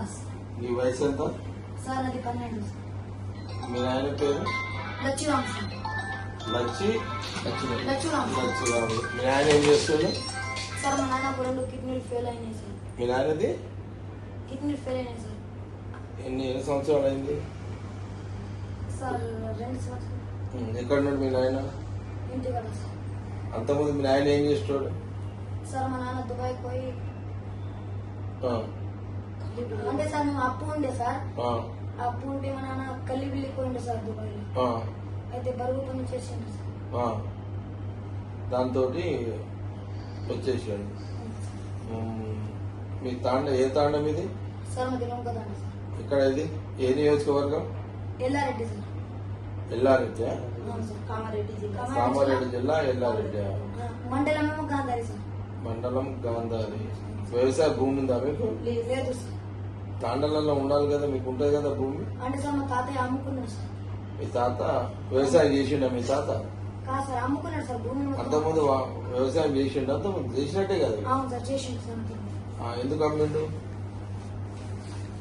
Class. నీ వయసు ఎంత? సార్ అది 12. మీ నాయన పేరు? లచ్చిరామ్ సార్. లచ్చిరామ్. మీ నాయన ఏం చేస్తుంది? సార్ మా నాన్న 2 కిడ్నీలు ఫెయిల్ అయినాయి సార్. మీ నాయనది కిడ్నీలు ఫెయిల్ అయినాయి సార్. ఎన్ని సంవత్సరాలు అయింది? సార్ 2 సంవత్సరాలు. ఎక్కడ ఉన్నాడు మీ నాయన? ఇంటి కదా సార్. అంతకుముందు మీ నాయన ఏం చేస్తాడు? సార్ మా నాన్న దుబాయ్ పోయి ఆ, అంటే సార్ మేము అప్పు ఉండే సార్. ఆ, అప్పు ఉంటే మా నాన్న కల్లిబిల్లి పోయిండే సార్ దుబాయ్ లో. ఆ, అయితే బరువు పని చేసిండు సార్. ఆ. దాంతో వచ్చేసాడు. మీ ఏ తాండం ఇది? సార్ మాది నౌకదండ సార్. ఇక్కడ ఇది ఏ నియోజకవర్గం? ఎల్లారెడ్డి సార్. ఎల్లారెడ్డి. అవును సార్. కామారెడ్డి జిల్లా. కామారెడ్డి జిల్లా ఎల్లారెడ్డి. మండలమేమో గాంధారి సార్. మండలం గాంధారి. వ్యవసాయ భూమి ఉందా మీకు? లేదు సార్. తాండలలో ఉండాలి కదా, మీకు ఉంటుంది కదా భూమి. అంటే సార్ మా తాతయ్య అమ్ముకున్నాడు సార్. మీ తాత వ్యవసాయం చేసిండ? మీ తాత కాదు సార్, అమ్ముకున్నాడు సార్ భూమి. అంతకుముందు వ్యవసాయం చేసిండు? అంతకుముందు చేసినట్టే కదా. అవును సార్, చేసిండు సార్. ఎందుకు అమ్మిండు?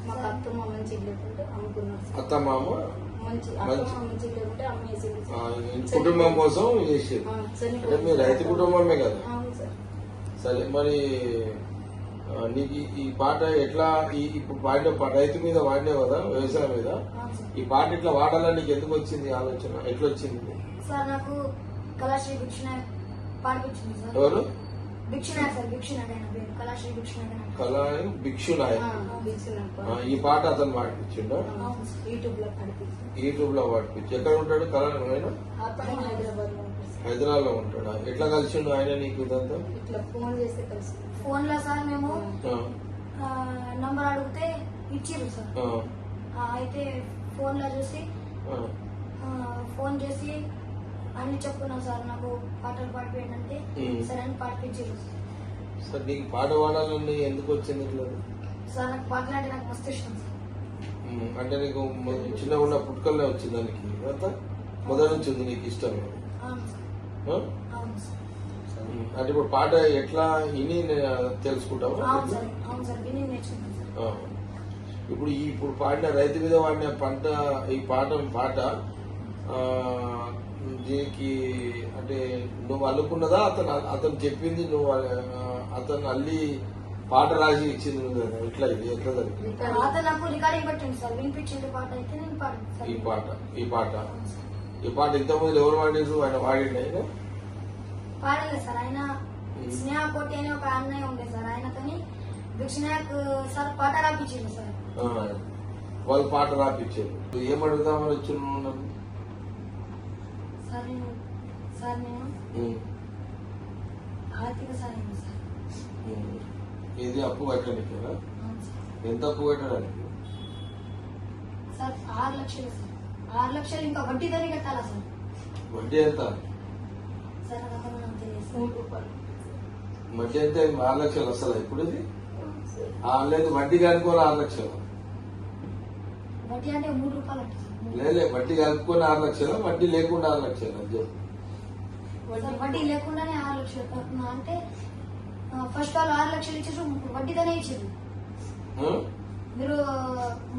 మాకు అత్తమ్మ మంచి లేకుంటే అమ్ముకున్నాడు సార్. అత్తమామ మంచి అత్తమ్మ మంచి లేకుంటే అమ్మేసిండు సార్. కుటుంబం కోసం చేసేది. అంటే మీ రైతు కుటుంబమే కదా. అవును సార్. సరే, మరి నీకు ఈ పాట ఎట్లా ఇప్పుడు పాడిన రైతు మీద వాడినావు కదా, వ్యవసాయం మీద, అవును సార్. ఈ పాట ఇట్లా వాడాలని నీకు ఎందుకు వచ్చింది ఆలోచన? ఎట్లా వచ్చింది? సార్ నాకు కళాశ్రీ భిక్షనాయక్ పాడిపించింది సార్. ఎవరు? భిక్షనాయక్ సార్. భిక్షనాయక్ ఆయన పేరు కళాశ్రీ భిక్షనాయక్. భిక్షునాయక్. ఈ పాట అతను పాడిపించిండు. యూట్యూబ్ లో పాడిపించి. ఎక్కడ ఉంటాడు కళాశాల? హైదరాబాద్ లో ఉంటాడా? ఎట్లా కలిసిండు ఆయన నీకు ఇదంతా? ఫోన్ లో సార్ మేము నంబర్ అడిగితే ఇచ్చిర్రు సార్. అయితే ఫోన్ లో చూసి ఫోన్ చేసి అన్ని చెప్పుకున్నాం సార్. నాకు పాటలు పాడిపోయిందంటే సరే అని పాడిపించారు సార్. నీకు పాట పాడాలని ఎందుకు వచ్చింది ఇట్లా? సార్ నాకు పాటలు అంటే నాకు మస్తు ఇష్టం సార్. అంటే నీకు చిన్న ఉన్న పుట్టుకల్లే వచ్చింది దానికి అంతా? మొదటి నుంచి ఉంది నీకు ఇష్టం? అవును సార్. అవును సార్. అంటే ఇప్పుడు పాట ఎట్లా ఇని తెలుసుకుంటావు? అవును సార్. అవును సార్, విని నేర్చుకుంటాను సార్. ఇప్పుడు పాడిన రైతు మీద వాడిన పంట ఈ పాట దీనికి అంటే నువ్వు అల్లుకున్నదా అతను చెప్పింది నువ్వు అతను అల్లి పాట రాసి ఇచ్చింది నువ్వు కదా? ఇట్లా ఇది ఎట్లా జరిగింది? అతను నాకు రికార్డింగ్ పెట్టింది సార్. వినిపించింది పాట అయితే నేను పాడాను సార్. ఈ పాట ఇంతకుముందు ఎవరు వాడేది? ఆయన వాడిండే పాడలేదు సార్. ఆయన స్నేహ కోటి అని ఒక అన్నయ్య ఉండే సార్. ఆయనతోని భిక్షనాయక్ సార్ పాట రాపించింది సార్. వాళ్ళు పాట రాపించారు. ఏమడుగుదామని వచ్చి సార్ నేను ఆర్థిక సాయం సార్. ఇది అప్పు కట్టడానికి? ఎంత అప్పు కట్టడానికి? సార్ 6 లక్షలు సార్. 6 లక్షలు ఇంకా వడ్డీతోనే కట్టాలా సార్? వడ్డీ ఎంత సార్? నాకు తెలియదు సార్. 3 రూపాయలు వడ్డీ ఎంత? 6 లక్షలు వస్తుందా ఇప్పుడు? ఇది లేదు, వడ్డీ కనుక్కొని 6 లక్షలు. వడ్డీ అంటే 3 రూపాయలు అంటే లేదు, వడ్డీ కలుపుకొని 6 లక్షలు, వడ్డీ లేకుండా 6 లక్షలు. అది వడ్డీ లేకుండానే 6 లక్షలు కట్టుకున్నా అంటే ఫస్ట్ వాళ్ళు 6 లక్షలు ఇచ్చారు, వడ్డీతోనే ఇచ్చారు. మీరు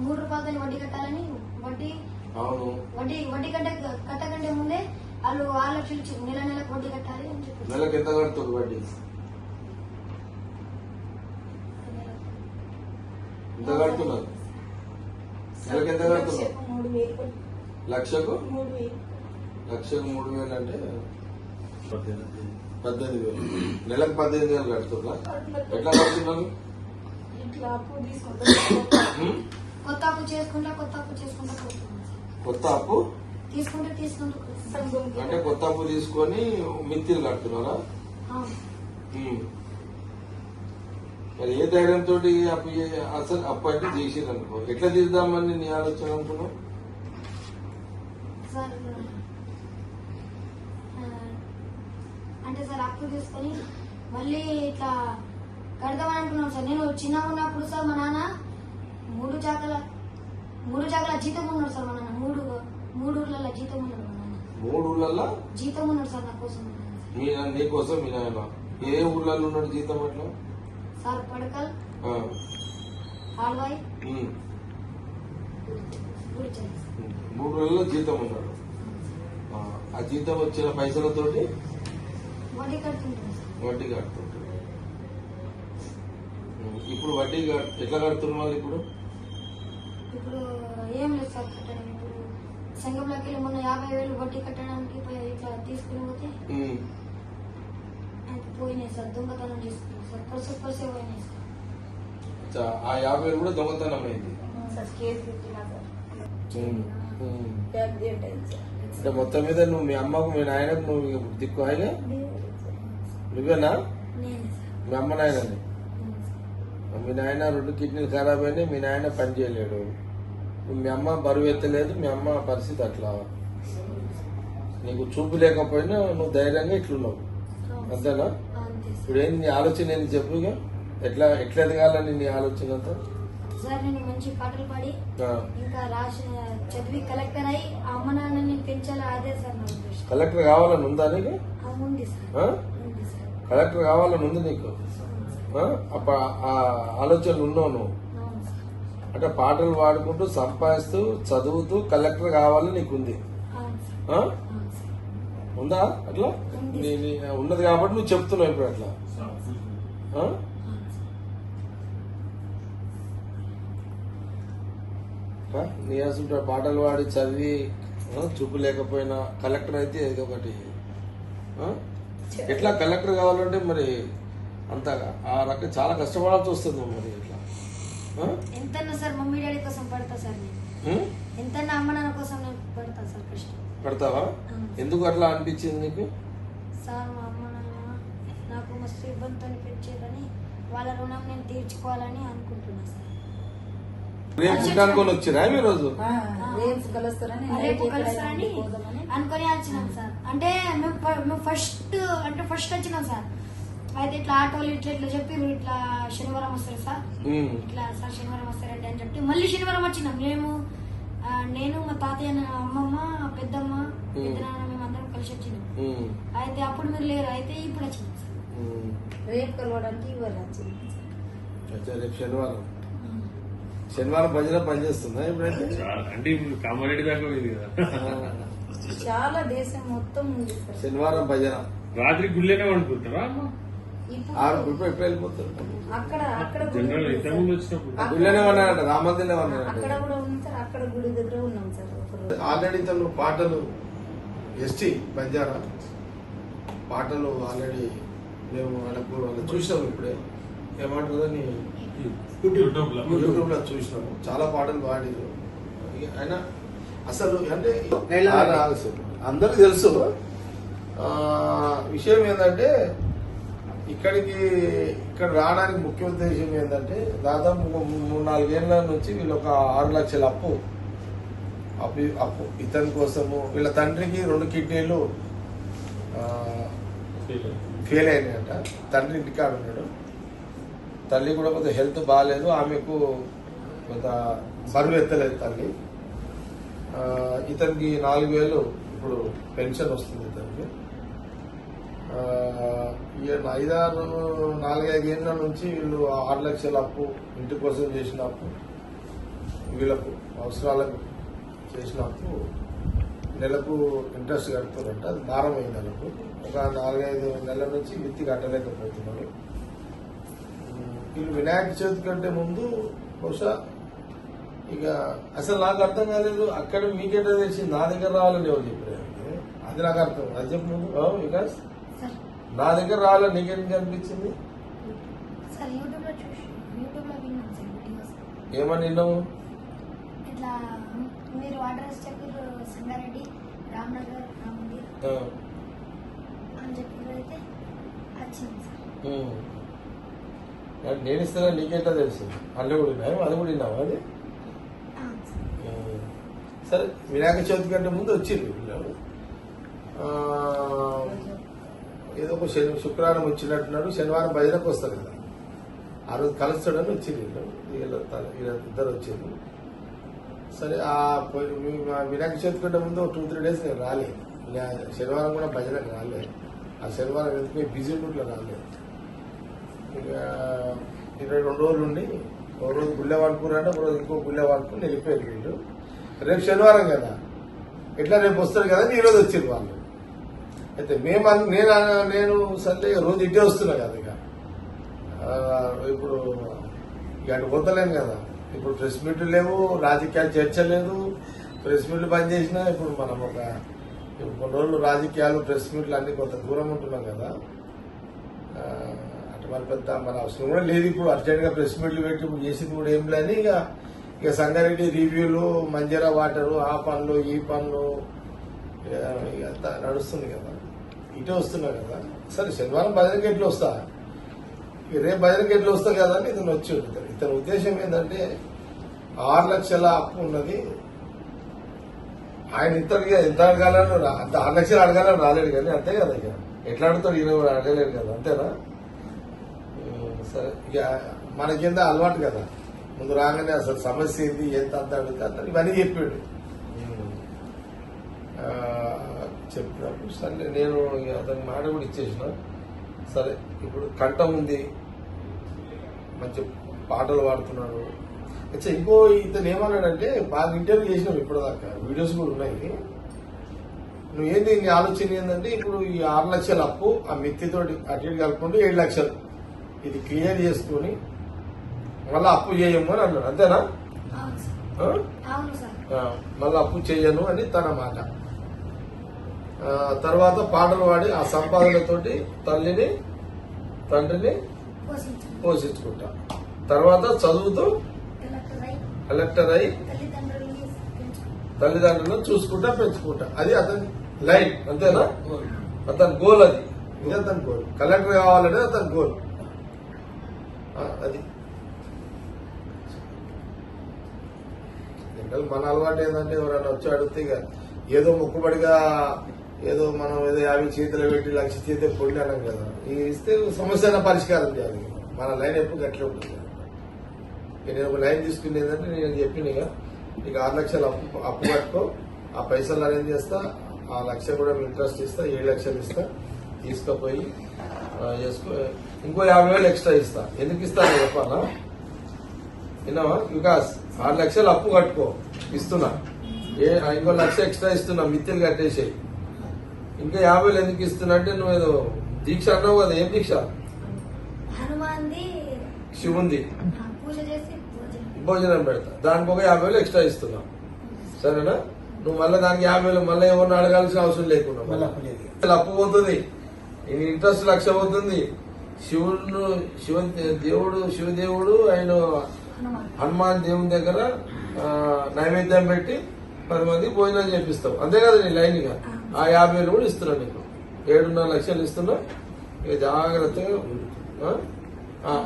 3 రూపాయలతో వడ్డీ కట్టాలని వడ్డీ కట్టకంటే ముందే వాళ్ళు 6 లక్షలు ఇచ్చారు. నెలకు వడ్డీ కట్టాలి అని చెప్పారు. నెలకు ఎంత కడుతుంది వడ్డీ? ఎంత కడుతున్నారు? నెలకు ఎంత కడుతున్నారు? 3,000. లక్షకు 3,000 అంటే 18,000. నెలకు 18,000 కడుతున్నా? ఎట్లా కడుతున్నారు? కొత్త అప్పు చేసుకుంటా కొత్త అప్పు తీసుకుంటూ అంటే కొత్త అప్పు తీసుకొని మిత్తిలు కడుతున్నారా? మరి ఏ ధైర్యంతో అసలు అప్పు అంటే చేసిరు అనుకో, ఎట్లా తీద్దామని నీ ఆలోచన అనుకున్నావు? సార్ అంటే సార్ అప్పు తీసుకొని మళ్ళీ ఇట్లా కడదామని అనుకున్నాం సార్. నేను చిన్నగా ఉన్నప్పుడు సార్ మా నాన్న 3 జాగల జీతం ఉన్నాడు సార్. మా నాన్న 3 ఊర్లలో జీతం ఉన్నాడు. మా నాన్న 3 ఊర్లలో జీతం ఉన్నాడు సార్ నా కోసం. నీ కోసం మీ నాయన ఏ ఊర్లలో ఉన్నాడు జీతం? అట్లా సార్ పడకల్, హాల్వాయి ఉమ్. గుడిచండి సార్. 3 నెలల్లో జీతం ఉన్నాడు. ఆ జీతం వచ్చిన పైసలతోటి వడ్డీ కడుతుంటాను సార్. వడ్డీ కడుతుంటాడు. ఇప్పుడు వడ్డీ ఎట్లా కడుతున్నారు వాళ్ళు ఇప్పుడు? ఇప్పుడు ఏం లేదు సార్ కట్టడం. ఇప్పుడు సంఘంలోకి వెళ్ళి మొన్న 50,000 వడ్డీ కట్టడానికి ఇట్లా తీసుకుని పోతే ఉమ్. అది పోయినాయి సార్. దొంగతనం చేసుకున్నాం సార్. పర్సే పోయినాయి సార్. ఆ 50,000 కూడా దొంగతనం అయింది. సార్ కేసు పెట్టినా సార్ ఉమ్. ఉమ్. యాక్సిడెంట్ అయింది సార్. అంటే మొత్తం మీద నువ్వు మీ అమ్మకు మీ నాయనకు నువ్వు దిక్కు ఆయన నువ్వేనా? నేనే సార్. మీ అమ్మ నాయనని? అవును సార్. మీ నాయన 2 కిడ్నీలు ఖరాబ్ అయినాయి, మీ నాయన పని చేయలేడు, మీ అమ్మ బరువు ఎత్తలేదు, మీ అమ్మ పరిస్థితి అట్లా. నీకు చూపు లేకపోయినా నువ్వు ధైర్యంగా ఇట్లున్నావు, అవును సార్. అంతేనా? అంతే సార్. ఇప్పుడు ఏంది నీ ఆలోచన ఏంది చెప్పు ఇక? ఎట్లా ఎదగాలని నీ ఆలోచన అంతా? సార్ నేను మంచి పాటలు పాడి ఆ. ఇంకా చదివి కలెక్టర్ అయి ఆ అమ్మ నాన్నని పెంచాలి, అదే సార్ నా ఉద్దేశం. కలెక్టర్ కావాలని ఉందా నీకు? ఉంది సార్. ఆ? ఉంది సార్. కలెక్టర్ కావాలని ఉంది నీకు? అవును సార్. ఆ ఆలోచనలు ఉన్నావు నువ్వు? అవును సార్. అంటే పాటలు పాడుకుంటూ సంపాదిస్తూ చదువుతూ కలెక్టర్ కావాలని నీకుంది? అవును సార్. ఆ? అవును సార్. ఉందా అట్లా? ఉంది. ఉన్నది కాబట్టి నువ్వు చెప్తున్నావు ఇప్పుడు అట్లా. ఆ? అవును సార్. నీ అసలు పాటలు పాడి చదివి చూపు లేకపోయినా కలెక్టర్ అయితే ఇది ఒకటి. ఆ? ఎట్లా కలెక్టర్ కావాలంటే మరి అంత ఆ రకం చాలా కష్టపడాల్సి వస్తుంది మరి ఎట్లా? ఆ? ఎంతన్నా సార్ మమ్మీ డాడీ కోసం పడతా సార్ నేను. ఉం? ఎంతన్నా అమ్మ నాన్న కోసం నేను పడతా సార్ కష్టం. పడతావా? అవును. ఎందుకు అట్లా అనిపించింది నీకు? సార్ మా అమ్మ నాన్న నాకు మస్తు ఇబ్బందితో పెంచేదని వాళ్ళ రుణం నేను తీర్చుకోవాలని అనుకుంటున్నా సార్. రేపు పుట్టానుకొని వచ్చినా మీ రోజు? రేపు కలుస్తారని రేపు కలుస్తారని అనుకొని వచ్చినాం సార్. అంటే మేము ఫస్ట్ వచ్చినాం సార్. అయితే ఇట్లా ఆటోలు ఇట్లా చెప్పి ఇట్లా శనివారం వస్తారు సార్, ఉం. ఇట్లా సార్ శనివారం వస్తారంటే అని చెప్పి మళ్ళీ శనివారం వచ్చినాం. నేను మా తాతయ్య అమ్మమ్మ పెద్దమ్మ పెద్దనాన్న మేము అందరం కలిసి వచ్చినాం. ఉం. అయితే అప్పుడు మీరు లేరు, అయితే ఇప్పుడు వచ్చినాం సార్. ఉం. రేపు కలవడానికి ఇవాళ వచ్చింది. అచ్చా, రేపు శనివారం భజన పనిచేస్తుందా ఇప్పుడైతే? అంటే ఇప్పుడు కామారెడ్డి దాకా పోయింది కదా. చాలా దేశం మొత్తం ఉంది సార్. శనివారం భజన రాత్రి గుళ్ళేనే వండుకుంటారా అమ్మ? ఇప్పుడు 6 ఇప్పుడు ఎప్పుడు వెళ్ళిపోతారు? అక్కడ అక్కడ జనరల్ ఇంతకు ముందు వచ్చినప్పుడు గుళ్ళనే ఉన్నారంట, రామందినే ఉన్నారంట. అక్కడ కూడా ఉంది సార్. అక్కడ గుడి దగ్గర ఉన్నాం సార్ ఒకరోజు. ఆల్రెడీ తను పాటలు ఎస్టీ బంజారా పాటలు ఆల్రెడీ మేము వాళ్ళకు చూసినాము. ఇప్పుడే ఏమంటుందని యూట్యూబ్ లో యూట్యూబ్ లో చూసినాము. చాలా పాటలు పాడారు. అయినా అసలు అంటే అందరికి తెలుసు. విషయం ఏంటంటే ఇక్కడ రావడానికి ముఖ్య ఉద్దేశం ఏంటంటే దాదాపు 3-4 ఏళ్ల నుంచి వీళ్ళు ఒక 6 లక్షల అప్పు ఇతని కోసము. వీళ్ళ తండ్రికి 2 కిడ్నీలు ఫెయిల్ అయినాయంట. తండ్రి ఇంటికాడ ఉన్నాడు, తల్లి కూడా కొంత హెల్త్ బాగాలేదు, ఆమెకు కొంత బరువు ఎత్తలేదు తల్లి. ఇతనికి 4,000 ఇప్పుడు పెన్షన్ వస్తుంది ఇతనికి. 4-5 ఏళ్ళ నుంచి వీళ్ళు 6 లక్షల అప్పు, ఇంటి కోసం చేసిన అప్పు, వీళ్ళకు అవసరాలకు చేసిన అప్పు నెలకు ఇంట్రెస్ట్ కడుతున్నారంట. అది భారం అయింది నెలకు. ఒక 4-5 నెలల నుంచి విత్తి కట్టలేకపోతున్నారు. వీళ్ళు వినాయక చవితి కంటే ముందు బహుశా ఇక అసలు నాకు అర్థం కాలేదు. అక్కడ మీకెట్లా తెలిసింది నా దగ్గర రావాలని ఎవరు చెప్పారు? అది నాకు అర్థం. అది చెప్పు ముందు వికాస్. సార్ నా దగ్గర రావాలని నీకెందుకు అనిపించింది? సార్ యూట్యూబ్ లో విన్నాం సార్ వీడియోస్. ఏమని విన్నావు? ఇట్లా మీరు అడ్రస్ చెప్పారు సంగారెడ్డి రామ్నగర్ రామందిర్ అని చెప్పారు. అయితే వచ్చింది సార్. నేను ఇస్తానా నీకెట్లా తెలుసు? అన్నీ కూడా విన్నావు, అది కూడా విన్నావు. అది అవును సార్. సరే, వినాయక చవితి కంటే ముందు వచ్చింది పిల్లలు. ఏదో ఒక శుక్రవారం వచ్చినట్టున్నాడు, శనివారం భజనకు వస్తారు కదా, ఆ రోజు కలుస్తాడని వచ్చింది వీళ్ళిద్దరు వచ్చింది. సరే, వినాయక చవితి కంటే ముందు 2-3 డేస్ నేను రాలేదు. శనివారం కూడా భజనకు రాలేదు. ఆ శనివారం ఎందుకు బిజీ రూట్లో రాలేదు. ఇక 22 రోజులు ఉండి ఒక రోజు గుళ్ళె వాడుకున్నారంటే ఒక రోజు ఇంకో గుళ్ళె వాడుకుని వెళ్ళిపోయారు వీళ్ళు. రేపు శనివారం కదా, ఎట్లా రేపు వస్తారు కదా అని ఈరోజు వచ్చారు వాళ్ళు. అయితే నేను సండే రోజు ఇంటే వస్తున్నా కదా ఇక ఇప్పుడు ఇక అటు పోతలేను కదా. ఇప్పుడు ప్రెస్ మీట్లు లేవు, రాజకీయాలు చర్చ లేదు, ప్రెస్ మీట్లు బంద్ చేసినా ఇప్పుడు మనం ఇప్పుడు కొన్ని రోజులు రాజకీయాలు ప్రెస్ మీట్లు అన్ని కొంత దూరం ఉంటున్నాం కదా. అటు మన పెద్ద మన అవసరం కూడా లేదు ఇప్పుడు. అర్జెంట్గా ప్రెస్ మీట్లు పెట్టి ఇప్పుడు చేసింది కూడా ఏం లేని ఇక సంగారెడ్డి రివ్యూలు, మంజీరా వాటరు, ఆ పనులు ఈ పనులు ఇక నడుస్తుంది కదా. ఇటే వస్తున్నా కదా. సరే శనివారం భజనకి ఎట్లా వస్తా, రేపు భజనకి ఎట్లా వస్తా కదా అని ఇతను వచ్చి ఉంటాడు. ఇతని ఉద్దేశం ఏంటంటే 6 లక్షల అప్పు ఉన్నది, ఆయన ఇంతగా ఎంత అడగాలని 6 లక్షలు అడగాలని రాలేడు కానీ అంతే కదా. ఇక ఎట్లా అడుగుతాడు, ఈయన కూడా అడగలేడు కదా, అంతేనా. సరే ఇక మనకింద అలవాటు కదా, ముందు రాగానే అసలు సమస్య ఏంది ఎంత అంత అడుగుతా ఇవన్నీ చెప్పాడు. చెప్పినప్పుడు సరే నేను అతని మాట కూడా ఇచ్చేసిన. సరే ఇప్పుడు కంఠం ఉంది, మంచి పాటలు పాడుతున్నాడు. అచ్చా ఇంకో ఇతను ఏమన్నాడంటే, బాగా ఇంటర్వ్యూ చేసినాం ఇప్పటిదాకా, వీడియోస్ కూడా ఉన్నాయి. నువ్వేంది నీ ఆలోచన ఏంటంటే, ఇప్పుడు ఈ 6 లక్షల అప్పు ఆ మిత్తితోటి అటు ఇటు కలుపుకుంటూ 7 లక్షలు ఇది క్లియర్ చేసుకుని మళ్ళీ అప్పు చేయము అని అన్నాడు, అంతేనా. అవును సార్. అవును సార్. మళ్ళీ అప్పు చేయను అని తన మాట. తర్వాత పాటలు పాడి ఆ సంపాదనతోటి తల్లిని తండ్రిని పోషించండి. పోషించుకుంటా. తర్వాత చదువుతూ కలెక్టర్ అయి తల్లిదండ్రులను చూసుకుంటా పెంచుకుంటా. అది అతని లైన్, అంతేనా. అతని గోల్ అది, ఇది అతని గోల్. కలెక్టర్ కావాలనే అతని గోల్. అది మన అలవాటు ఏంటంటే ఎవరైనా వచ్చి అడిగితే ఇక ఏదో మొక్కుబడిగా ఏదో మనం ఏదో 50 చేతులు పెట్టి 1 లక్ష చేతులు పొడి అన్నాం కదా. ఇస్తే సమస్య పరిష్కారం చేయాలి. మన లైన్ ఎప్పుడు గట్లే ఉంటుంది. నేను ఒక లైన్ తీసుకుని ఏంటంటే, నేను చెప్పిన ఇక 6 లక్షలు అప్పు కట్టుకో, ఆ పైసలు అరేంజ్ చేస్తా, ఆ 1 లక్ష కూడా ఇంట్రెస్ట్ ఇస్తా, 7 లక్షలు ఇస్తా, తీసుకుపోయి చేసుకో, ఇంకో 50,000 ఎక్స్ట్రా ఇస్తా. ఎందుకు ఇస్తా చెప్పాలా, విన్నావా వికాస్. 6 లక్షలు అప్పు కట్టుకో, ఇస్తున్నా, ఇంకో 1 లక్ష ఎక్స్ట్రా ఇస్తున్నా, మిత్తులు కట్టేసేయి. ఇంకా 50,000 ఎందుకు ఇస్తున్నా అంటే, నువ్వు ఏదో దీక్ష అన్నావు కదా, ఏం దీక్ష. హనుమాన్ది శివుంది పూజ చేసి భోజనం పెడతా, దానికి ఒక 50,000 ఎక్స్ట్రా ఇస్తున్నా, సరేనా. నువ్వు మళ్ళీ దానికి 50,000 మళ్ళీ ఎవరిని అడగాల్సిన అవసరం లేకుండా అప్పు పోతుంది, ఇంట్రెస్ట్ 1 లక్ష పోతుంది. శివదేవుడు ఆయన హనుమాన్ దేవుని దగ్గర నైవేద్యం పెట్టి 10 మంది భోజనం చేపిస్తావు, అంతే కదా నీ లైన్. గా ఆ 50,000 కూడా ఇస్తున్నా నీకు, 7.5 లక్షలు ఇస్తున్నా. ఇక జాగ్రత్తగా.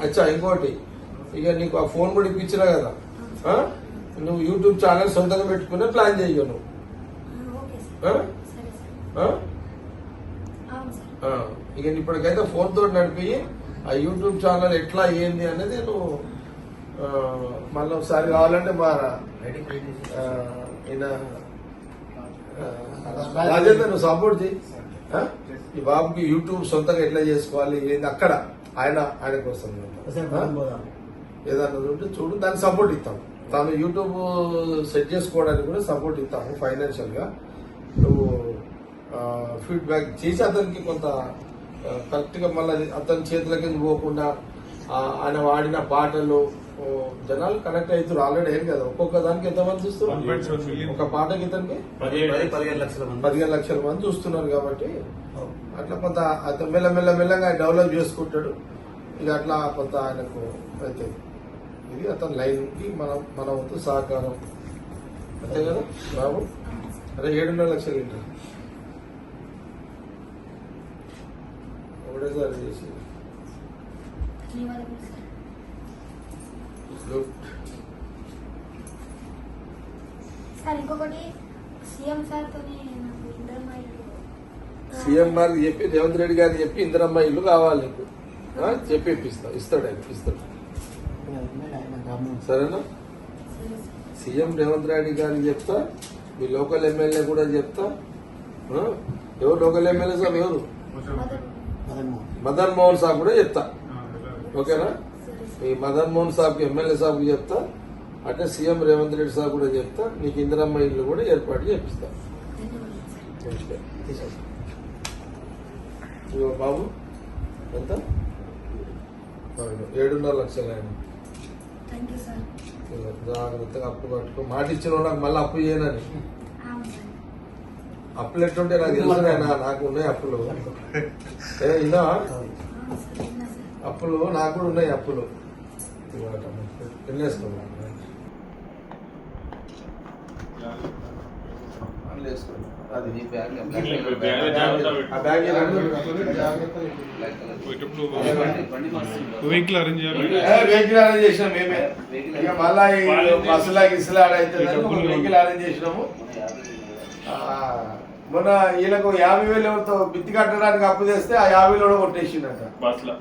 అచ్చా ఇంకోటి, ఇక నీకు ఆ ఫోన్ కూడా ఇప్పించినా కదా, నువ్వు యూట్యూబ్ ఛానల్ సొంతంగా పెట్టుకునే ప్లాన్ చేయవు నువ్వు. Okay sir. సరే సార్. అవును సార్. ఇక ఇప్పటికైతే ఫోన్ తోటి నడిపి ఆ యూట్యూబ్ ఛానల్ ఎట్లా ఏంది అనేది నువ్వు మళ్ళీ ఒకసారి కావాలంటే మా రాజేంద్ర నువ్వు సపోర్ట్ చేయి. ఈ బాబుకి యూట్యూబ్ సొంతంగా ఎట్లా చేసుకోవాలి ఏంది అక్కడ ఆయన కోసం ఏదన్నా ఉంటే చూడు, దానికి సపోర్ట్ ఇస్తాం. తాను యూట్యూబ్ సెట్ చేసుకోవడానికి కూడా సపోర్ట్ ఇస్తాము ఫైనాన్షియల్ గా. నువ్వు ఫీడ్బ్యాక్ చేసి అతనికి కొంత కరెక్ట్ గా మళ్ళీ అతని చేతులకి పోకుండా ఆయన వాడిన పాటలు జనాలు కనెక్ట్ అవుతారు. ఆల్రెడీ ఏం కదా, ఒక్కొక్క దానికి ఎంతమంది చూస్తారు, ఒక పాటకి ఇతనికి 15 లక్షల మంది చూస్తున్నారు. కాబట్టి అట్లా కొంత అతను మెల్లగా డెవలప్ చేసుకుంటాడు. ఇక అట్లా కొంత ఆయనకు అవుతుంది. ఇది అతని లైన్ కి మన వంతు సహకారం, అంతే కదా బాబు. అదే 7.5 లక్షలు ఇంటర్ ఒకటేసారి చేసి ధన్యవాదాలు సార్. సార్ ఇంకొకటి సీఎం సార్ తోని నాకు ఇంద్రమ్మ ఇల్లు సీఎం గారికి చెప్పి రేవంత్ రెడ్డి గారికి చెప్పి ఇందిరమ్మ ఇల్లు కావాలి నీకు చెప్పి ఇస్తాడు ఆయన ఇస్తాడు, సరేనా. సీఎం రేవంత్ రెడ్డి గారికి చెప్తా, మీ లోకల్ ఎమ్మెల్యే కూడా చెప్తా. ఎవరు లోకల్ ఎమ్మెల్యే సాబ్ ఎవరు, మదన్ మోహన్ సాబ్ కూడా చెప్తా, ఓకేనా. మీ మదన్ మోహన్ సాబ్కి ఎమ్మెల్యే సాబ్కి చెప్తా, అంటే సీఎం రేవంత్ రెడ్డి సాబ్ కూడా చెప్తా, నీకు ఇందిరమ్మ ఇల్లు కూడా ఏర్పాటు చేపిస్తా. ఇదిగో బాబు ఎంత 7.5 లక్షలు ఆయన. Thank you sir. జాగ్రత్తగా అప్పు కట్టుకో. మాట ఇచ్చిన వాళ్ళకి మళ్ళీ అప్పు చేయనని. అప్పులు ఎట్లుంటే నాకు తెలుసు నాకు ఉన్నాయి అప్పులు. ఇదా అప్పులు నాకు కూడా ఉన్నాయి అప్పులు. వెళ్ళేసుకోండి. అది నీ బ్యాగ్ వెహికల్ అరేంజ్ చేయాలి. వెహికల్ అరేంజ్ చేసినాం మేమే. ఇక మళ్ళా బస్సులా గిస్సులా అయితే వెహికల్ అరేంజ్ చేసినాము. మొన్న వీళ్ళకు 50,000 ఎవరితో బిత్తి కట్టడానికి అప్పు చేస్తే ఆ 50,000 కూడా కొట్టేసిండట బస్సులో.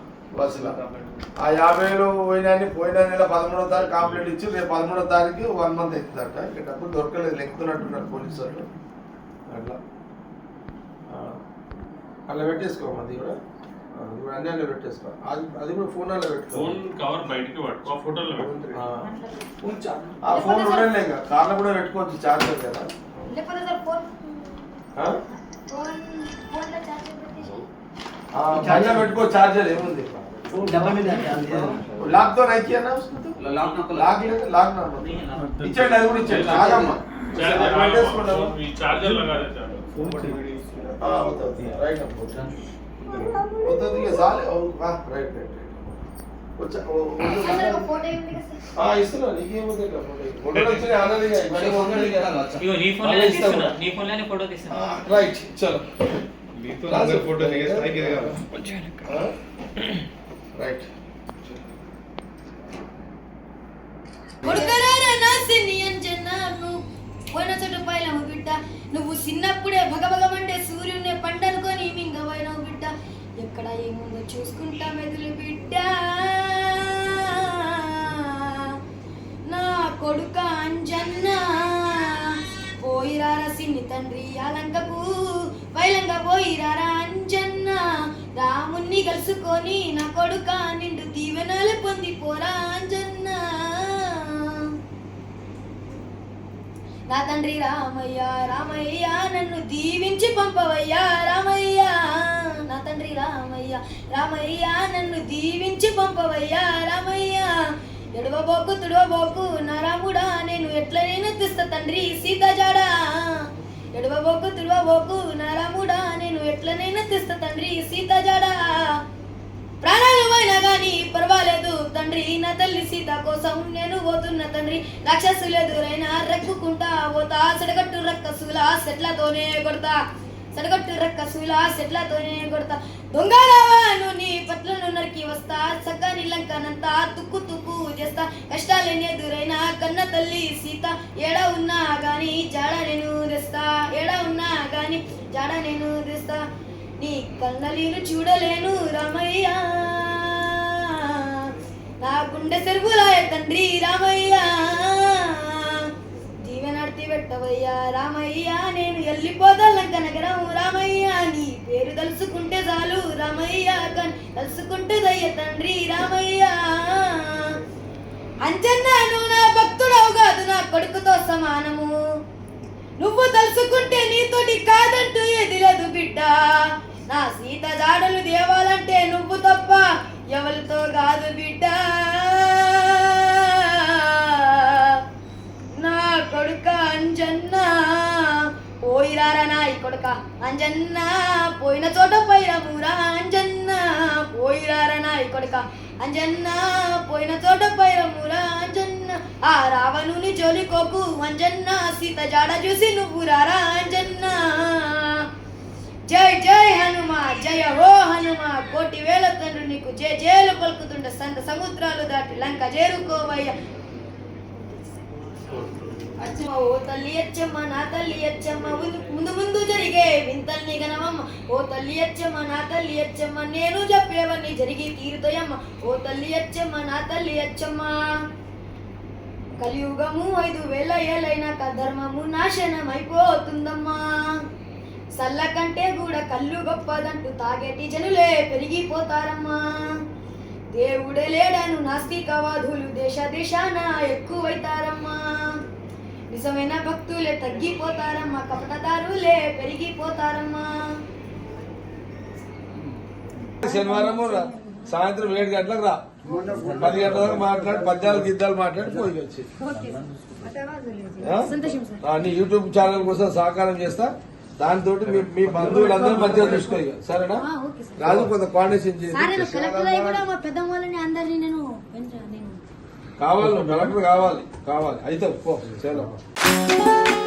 ఆ 50,000 పోయినా నెల 13వ తారీఖు కంప్లైంట్ ఇచ్చి రేపు 13వ తారీఖు 1 మంత్ అవుతుందట. ఇక డబ్బులు దొరకలేదు, లెక్కుతున్నట్టున్నారు పోలీసు వాళ్ళు. అట్లా అలా పెట్టేసుకో. అది కూడా అన్నీ అన్నీ పెట్టేసుకో. అది కూడా ఫోన్ అలా పెట్టుకో. ఫోన్ కవర్ బయటికి పట్టుకో, ఫోటోలో ఆ ఫోన్ ఉండలే ఇంకా కార్లో కూడా పెట్టుకోవచ్చు, చార్జర్ కదా. లేకపోతే సార్ ఫోన్లో ఛార్జింగ్ పెట్టేసి బండిలో పెట్టుకో, చార్జర్ ఏముంది. లాక్ తో నైకి అన్నా లాక్ లేదు, లాక్ నా ఇచ్చేయండి. అది కూడా ఇచ్చేయండి. ఆగమ్మా చార్జర్ రైట్ రైట్ ఫోటో ఏంటి ఇస్తున్నా. నీకేముంది ఫోటోలు వచ్చినాయి ఆల్రెడీ. రైట్ చలో ఫోటో రైట్. పోయిన చోట పైలము బిడ్డ, నువ్వు చిన్నప్పుడే భగభగమంటే సూర్యుని పంటనుకొని మింగవైనవు బిడ్డ. ఎక్కడ ఏముందో చూసుకుంటా మెదులు బిడ్డ. నా కొడుక అంజన్న పోయిరారా సిన్ని తండ్రి ఆలంకకు, పైలంగా పోయిరారా అంజన్న. రాముణ్ణి కలుసుకొని నా కొడుక నిండు దీవెనలు పొందిపోరా అంజన్న. నా తండ్రి రామయ్య రామయ్య నన్ను దీవించి పంపవయ్యా రామయ్య. నా తండ్రి రామయ్య రామయ్య నన్ను దీవించి పంపవయ్యా రామయ్య. ఎడవబోకు తుడవబోకు నా రాముడా, నేను ఎట్లనైనా తెస్తా తండ్రి సీత జాడా. ఎడవబోకు తుడవబోకు నా రాముడా, నేను ఎట్లనైనా తెస్తా తండ్రి సీత జాడా. ప్రాణాలు పోయినా గాని పర్వాలేదు తండ్రి, నా తల్లి సీత కోసం నేను పోతున్న తండ్రి. రాక్షసులు ఎదురైనా రెక్కుకుంటా పోతా, సడగట్టు రక్కసుల సెట్లతోనే కొడతా, సడగట్టు రక్కసుల సెట్లతోనే కొడతా. దొంగరావాను నీ పట్లను నరికి వస్తా, చక్కని లంకనంతా తుక్కు తుక్కు చేస్తా. కష్టాలేని ఎదురైనా కన్న తల్లి సీత, ఏడ ఉన్నా గాని జాడ నేను తెస్తా, ఏడ ఉన్నా గాని జాడ నేను తెస్తా. నీ కన్నలీలు చూడలేను రామయ్య, నా గుండె సెరువులాయ తండ్రి రామయ్య. దీవెనర్తి పెట్టవయ్యా రామయ్య, నేను వెళ్ళిపోతా లంక నగరం రామయ్య. నీ పేరు తలుసుకుంటే చాలు రామయ్య, తలుసుకుంటే దయ్య తండ్రి రామయ్య. అంజన్న నువ్వు నా భక్తుడవు కాదు, నా కొడుకుతో సమానము. నువ్వు తలుసుకుంటే నీతోటి కాదంటూ ఏది లేదు బిడ్డ. నా సీత జాడలు దేవాలంటే నువ్వు తప్ప ఎవరితో కాదు బిడ్డ. నా కొడుక అంజన్న పోయిరారా నాయి కొడుక అంజన్న, పోయిన చోట పైరమురా అంజన్న. పోయిరారా నాయి కొడుక అంజన్న, పోయిన చోట పైరమురా అంజన్న. ఆ రావణుని జోలికోకు అంజన్న, సీత జాడ చూసి నువ్వు రారా అంజన్న. జై జై హనుమ జయ హో హనుమ, కోటి వేల తండ్రి నీకు జయ జయలు పలుకుతుండ. సంత సముద్రాలు దాటి లంక చేరుకోవయ్య. ఓ తల్లి అచ్చమ్మ నా తల్లి అచ్చమ్మ, ముందు ముందు జరిగే వింతల్ని గనవమ్మ. ఓ తల్లి అచ్చమ్మ నా తల్లి అచ్చమ్మ, నేను చెప్పేవన్నీ జరిగి తీరుతాయమ్మ. ఓ తల్లి అచ్చమ్మ నా తల్లి అచ్చమ్మ. కలియుగము 5,000 ఏళ్ళైనాక ధర్మము నాశనం అయిపోతుందమ్మా. సల్ల కంటే కూడా కళ్ళు గొప్పదంటూ తాగేటి జనులే పెరిగిపోతారమ్మా. దేవుడే లేడను నాస్తికవాదులు దేశ దేశాన ఎక్కువైతారమ్మా నిజమైన భక్తులే తగ్గిపోతారమ్మా కపటదారులే పెరిగిపోతారమ్మా శనివారం సాయంత్రం 7 గంటలకు రా 10 గంటల దాకా మాట్లాడి 14 గీతాలు మాట్లాడి పోయి వచ్చి సంతోషం సార్ నీ యూట్యూబ్ ఛానల్ కోసం సహకారం చేస్తా దాంతో మీ బంధువులందరూ మంచిగా చూసుకో ఇక సరేనా ఓకే సార్ రాజు కొంత కోఆర్డినేషన్ సార్ నేను చేసి కలెక్టర్ అయి కూడా మా పెద్ద వాళ్ళని అందరినీ నేను నేను కావాలి నువ్వు కలెక్టర్ కావాలి అయితే పో చేయాలి